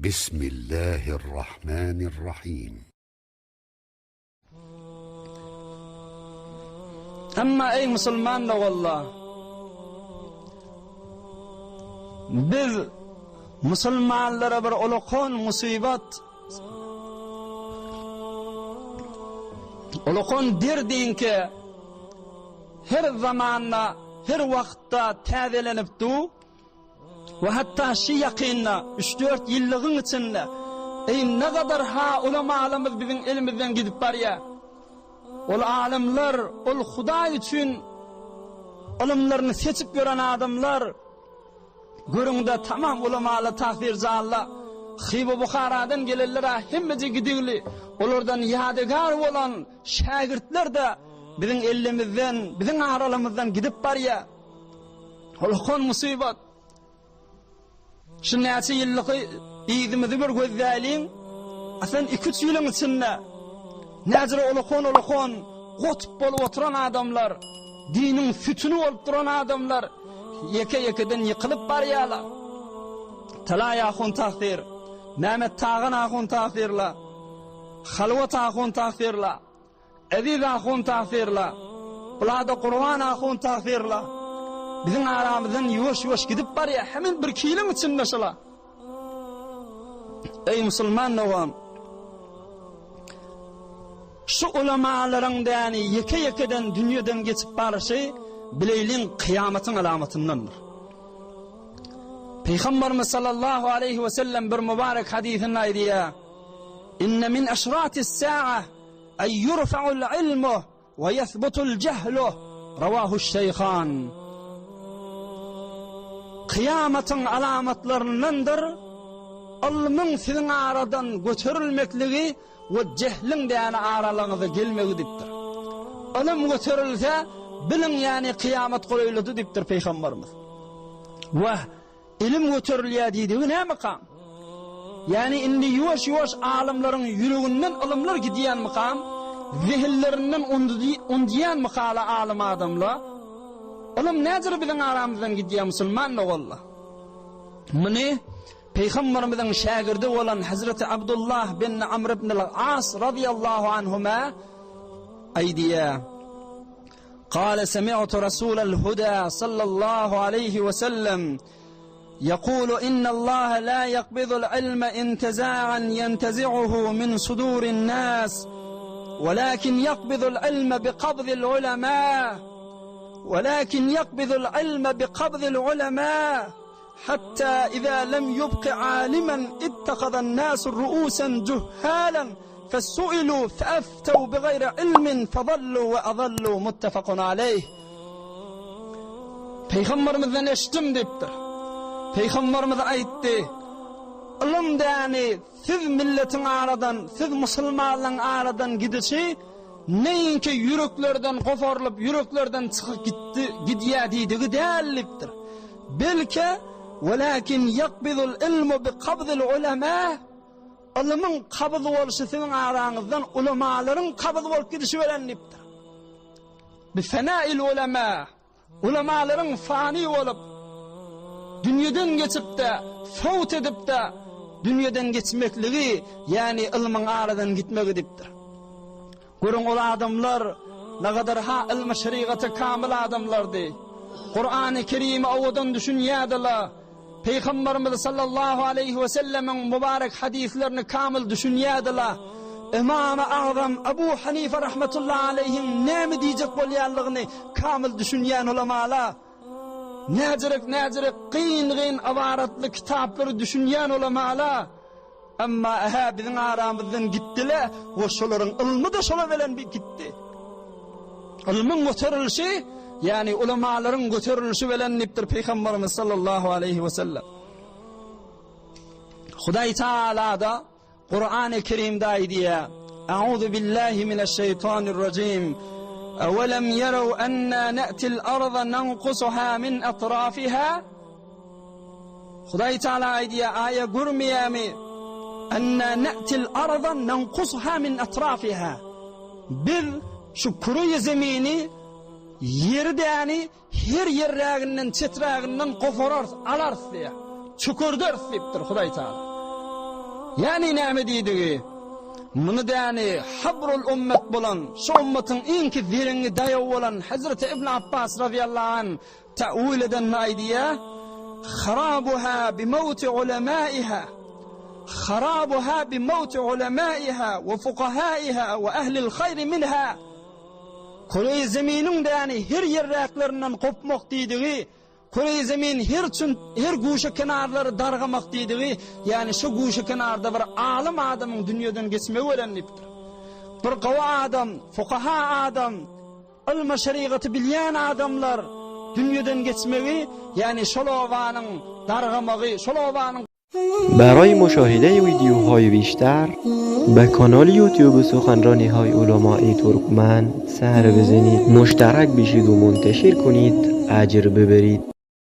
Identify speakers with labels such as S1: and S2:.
S1: بسم الله الرحمن الرحيم.
S2: أما أي مسلمان والله biz musulmonlara bir ulug'on musibat, ulug'on derdinki her zamanla, her vaqtda täzelenipdi ve hatta şu yaqinna 3-4 yıllığın içinde ne kadar ulamalarımız bizim elimizden gidip var ya, ol alimler, ol Huda için ilimlerini seçip gören adamlar görüngde tamam ulamalı tahfircallar Xibu Bukhara'dan gelirler hemmeci gidigli olardan yadigar olan şagirdler de bizim elimizden, bizim aralarımızdan gidip var ya, ulug'on musibat. Şu neçe yıllık izimizi bir gözleyin, aslında 2-3 yılın içinde nezire ulug'on qotib bolup oturan adamlar, dinin fütünü olup duran adamlar yeke-yekeden yıkılıp baryalar. Talay ahun tahfir, Mehmet Tağın ahun tahfirla, Halvat ahun tahfirla, Aziz ahun tahfirla, Bulada Kur'an ahun tahfirla. Bizim aramızdan yuvaş gidip var ya, hemen bir kilin içinde şala. Ey Müslüman oğlum, şu ulamaların yani yeke-yekeden dünyadan geçip barışı bileylin kıyametin alamatındandır. Peygamberimiz sallallahu aleyhi ve sellem bir mübarek hadisinde aydiya, İnne min eşratis sa'a ay yurfa'ul ilmu ve yethbutul cehlu ravahu'ş şeyhan. Kıyametin alamatlarındandır ilmin sizin aradan götürülmekliği ve cehlin de yani aralığınıza gelmektedir. İlim götürülse bilin yani kıyamet kolaylıdır diptir Peygamberimiz. Ve ilim götürülüyor dediği ne makam? Yani indi yuvaş alimlerin yüreğinden ilimler gidiyen makam, zihillerinden undiyen makala alim adamla. Oğlum nedir bizim aramızdan gidiyor Müslüman ne valla? Mını Peygamberimizin şagirdi olan Hazreti Abdullah bin Amr ibn al-As radiyallahu anhuma aydiya. قال سمعت رسول الهدى صلى الله عليه وسلم يقول إن الله لا يقبض العلم انتزاعا ينتزعه من صدور الناس ولكن يقبض العلم بقبض العلماء حتى إذا لم يبق عالما اتخذ الناس رؤوسا جهالا فسئلوا فأفتوا بغير علم فضلوا وأضلوا متفق عليه. Peygamberimizden eşittim deyiptir. Peygamberimiz aytti. İlim yani siz milletin aradan, siz musulmanların aradan gidişi neyinki yüreklerden koparılıp yüreklerden çıkıp gidiyor dediği değerliktir. Belki velakin yakbidul ilmu bi qabdil ulema. İlmin qabd oluşu sizin aranızdan ulemaların qabd olup gidişi verenliktir. Bi fenail ulema. Ulemaların fani olup dünyadan geçip de fevt edip de dünyadan geçmekliği yani ilmin aradan gitmektedir. Görün o adamlar ne kadar ilmi şeriatı kamil adamlardı. Kur'an-ı Kerim'i ovadan düşünüyordular. Peygamberimiz sallallahu aleyhi ve sellemin mübarek hadislerini kamil düşünüyordular. İmam-ı Azam Ebu Hanife rahmetullahi aleyhin ne mi diyecek bolyanlığını kamil düşünüyen ulamalar. Necirek kıyın avaratlı kitapları düşünüyen ulamalar. Ama bizim aramızdan gittiler ve şoların ilmi de şola veren bir gitti. İlmin götürülüşü yani ulamaların götürülüşü velenliktir Peygamberimiz sallallahu aleyhi ve sellem. Huday Teala da Kur'an-ı Kerim'de aydiye Euzu billahi mineşşeytanirracim. Evelem yerev enna ne'til arda nanqusuha min etrafiha. Huday Teala aydiye aya görmeyemi enna ne'til arda nanqusuha min etrafiha. Bir şu kuru zemini yerde yani her yerraginden çetraginden koforar alarız diye. Çukurdur deyiptir Huday Teala. Yani näme diýdigi? Muny däni habrul ummet bolan, şu ummetin iňki birini daýaw bolan Hazreti İbn Abbas radiyallahu anh ta'wil eden nädiýe? Kharabuha bi mawt ulamaiha. Kharabuha bi mawt ulamaiha ve fuqahaiha ve ahli al-hayr minha. Kurey zeminin däni her ýerräklerinden kopmak diýdigi. Kurey zemin her guşa kenarları dargamak diýdigi. Yani şu guşa kenarda bir alim adamyň dünýeden geçmegi öğrenipdir. Bir gawa adam, fuqaha adam, ilm şeriaty bilýän adamlar dünýeden geçmegi, yani şolowanyň dargamagy, şolowanyň.
S3: برای مشاهده ویدیوهای بیشتر به کانال یوتیوب سخنرانی‌های علمای ترکمن سر بزنید، مشترک بشید و منتشر کنید، اجر ببرید.